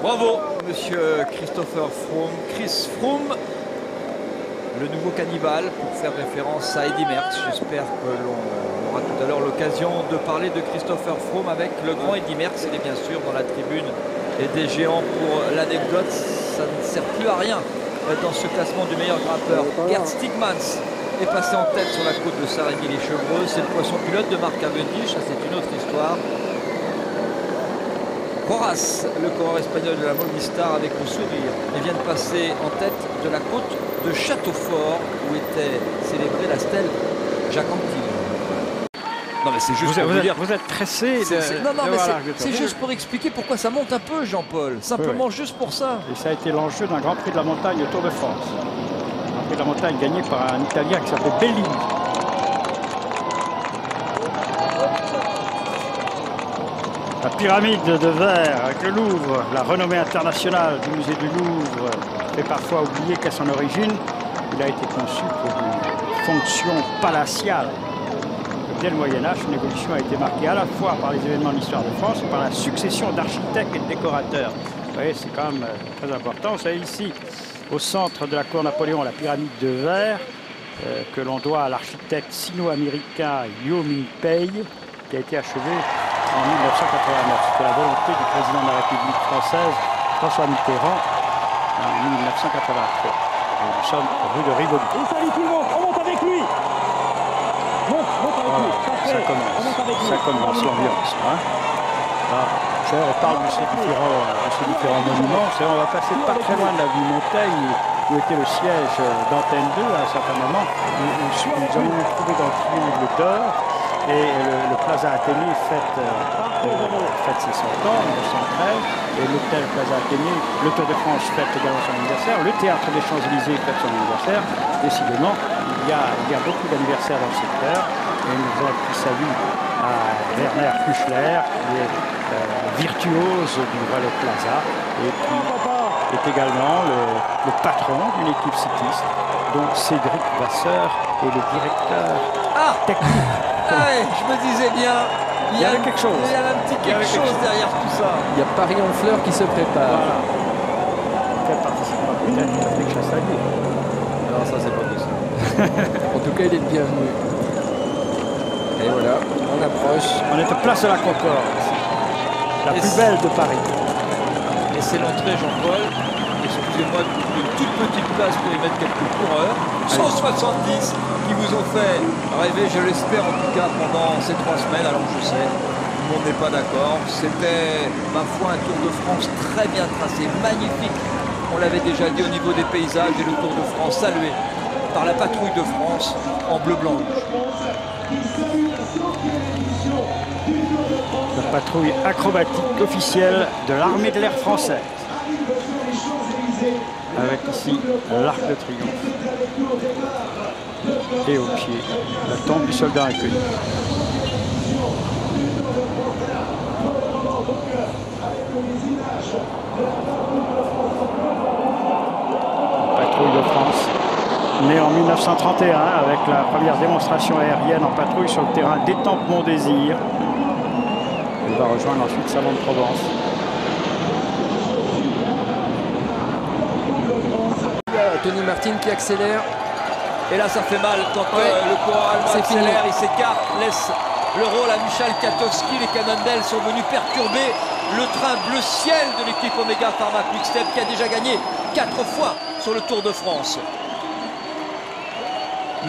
Bravo, monsieur Christopher Froome. Chris Froome, le nouveau cannibale, pour faire référence à Eddy Merckx. J'espère que l'on aura tout à l'heure l'occasion de parler de Christopher Froome avec le grand Eddy Merckx. Il est bien sûr dans la tribune et des géants pour l'anecdote. Ça ne sert plus à rien dans ce classement du meilleur grimpeur. Gerd Stigmans est passé en tête sur la côte de Saint-Rémy-les-Chevreuse. C'est le poisson pilote de Mark Cavendish, ça c'est une autre histoire. Horace, le coureur espagnol de la Movistar, avec le sourire, et vient de passer en tête de la côte de Châteaufort où était célébrée la stèle Jacques Anquetil. Non mais c'est juste pour vous dire... Vous êtes pressé. Non mais voilà, c'est juste pour expliquer pourquoi ça monte un peu, Jean-Paul. Simplement juste pour ça. Et ça a été l'enjeu d'un Grand Prix de la montagne au Tour de France. Un Grand Prix de la montagne gagné par un Italien qui s'appelait Bellini. La pyramide de verre avec le Louvre, la renommée internationale du musée du Louvre, fait parfois oublier qu'à son origine, il a été conçu pour une fonction palatiale. Dès le Moyen-Âge, une évolution a été marquée à la fois par les événements de l'histoire de France et par la succession d'architectes et de décorateurs. Vous voyez, c'est quand même très important. Vous savez, ici, au centre de la cour Napoléon, la pyramide de verre, que l'on doit à l'architecte sino-américain Liu Mingpei, qui a été achevé en 1989. C'était la volonté du président de la République française, François Mitterrand, en 1983. Et nous sommes rue de Rivoli. Et salut tout le monde, on monte avec lui. Monte avec lui. Ça commence l'ambiance. Hein. On parle de ces différents monuments. On va passer pas très loin de la ville Montaigne où était le siège d'Antenne 2 à un certain moment. Nous avons trouvé dans le triangle d'or. Et le Plaza Athénée fête ses 100 ans, 1913, et l'hôtel Plaza Athénée, le Tour de France fête également son anniversaire, le Théâtre des Champs-Élysées fête son anniversaire. Décidément, il y a beaucoup d'anniversaires dans le secteur, et nous avons un petit salut à Werner Kuchler, qui est virtuose du Relais Plaza, et qui est également le patron d'une équipe cycliste, dont Cédric Vasseur est le directeur technique. Ouais, je me disais bien, il y avait quelque chose. Il y a un petit quelque chose derrière tout ça. Il y a Paris en fleurs qui se prépare. Voilà. Quel participant peut-être avec Chassagné. Non, ça c'est pas possible. En tout cas, il est le bienvenu. Et voilà, on approche. On est à Place de la Concorde, la plus belle de Paris. Et c'est l'entrée, Jean-Paul. Excusez-moi d'une toute petite place pour y mettre quelques coureurs. 170 qui vous ont fait rêver, je l'espère en tout cas, pendant ces 3 semaines. Alors je sais, tout le monde n'est pas d'accord. C'était, ma foi, un Tour de France très bien tracé, magnifique. On l'avait déjà dit au niveau des paysages, et le Tour de France salué par la patrouille de France en bleu-blanc-rouge. La patrouille acrobatique officielle de l'armée de l'air française. Avec ici l'Arc de Triomphe. Et au pied, la tombe du soldat inconnu. Patrouille de France, née en 1931 avec la première démonstration aérienne en patrouille sur le terrain d'Étampes-Montdésir. Elle va rejoindre ensuite Salon de Provence. Tony Martin qui accélère. Et là, ça fait mal quand le coureur allemand accélère, il s'écarte, laisse le rôle à Michal Katowski. Les Cannondale sont venus perturber le train bleu ciel de l'équipe Omega Pharma Quick-Step qui a déjà gagné 4 fois sur le Tour de France.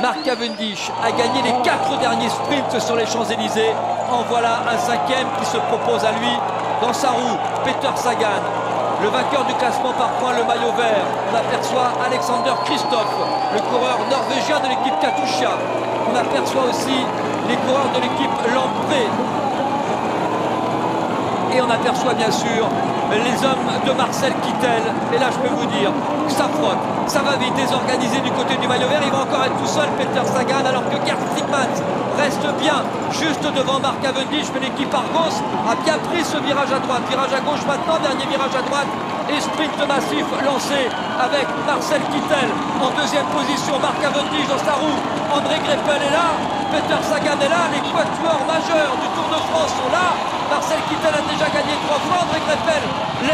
Mark Cavendish a gagné les 4 derniers sprints sur les Champs-Élysées. En voilà un 5e qui se propose à lui. Dans sa roue, Peter Sagan. Le vainqueur du classement par points, le maillot vert. On aperçoit Alexander Kristoff, le coureur norvégien de l'équipe Katusha. On aperçoit aussi les coureurs de l'équipe Lampré. Et on aperçoit bien sûr les hommes de Marcel Kittel. Et là, je peux vous dire que ça frotte, ça va vite, désorganisé du côté du maillot vert. Il va encore être tout seul, Peter Sagan, alors que Gerd Stigmans reste bien juste devant Mark Cavendish. Mais l'équipe Argos a bien pris ce virage à droite. Virage à gauche maintenant, dernier virage à droite. Et sprint massif lancé avec Marcel Kittel en 2e position. Mark Cavendish dans sa roue. André Greipel est là. Peter Sagan est là. Les quatuors majeurs du Tour de France sont là. Marcel Kittel a déjà gagné 3 fois. André Greipel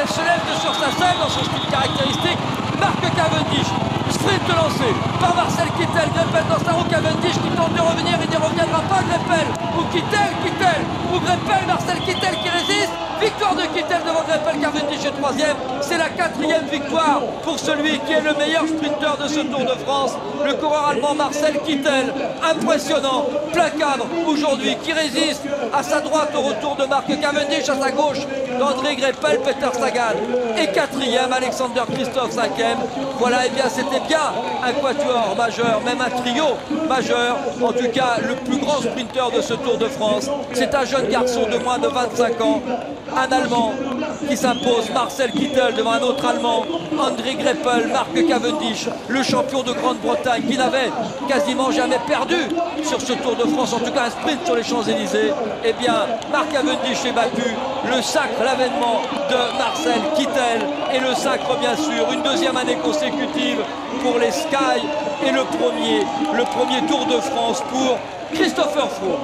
se lève sur sa selle dans son style caractéristique. Marc Cavendish, sprint lancé par Marcel Kittel. Greipel dans sa roue, Cavendish qui tente de revenir, il n'y reviendra pas. Greipel ou Kittel ou Greipel, Marcel Kittel qui résiste. Victoire de Kittel devant Greipel, Cavendish est 3e. C'est la 4e victoire pour celui qui est le meilleur sprinter de ce Tour de France, le coureur allemand Marcel Kittel. Impressionnant, plein cadre aujourd'hui, qui résiste à sa droite au retour de Marc Cavendish, à sa gauche d'André Greipel, Peter Sagan est 4e, Alexander Kristoff 5e. Voilà, et bien c'était bien un quatuor majeur, même un trio majeur. En tout cas, le plus grand sprinter de ce Tour de France, c'est un jeune garçon de moins de 25 ans, un Allemand qui s'impose, Marcel Kittel devant un autre Allemand, André Greipel, Marc Cavendish, le champion de Grande-Bretagne qui n'avait quasiment jamais perdu sur ce Tour de France, en tout cas un sprint sur les Champs-Élysées. Eh bien, Marc Cavendish est battu, le sacre, l'avènement de Marcel Kittel et le sacre bien sûr, une 2e année consécutive pour les Sky et le premier Tour de France pour Christopher Froome.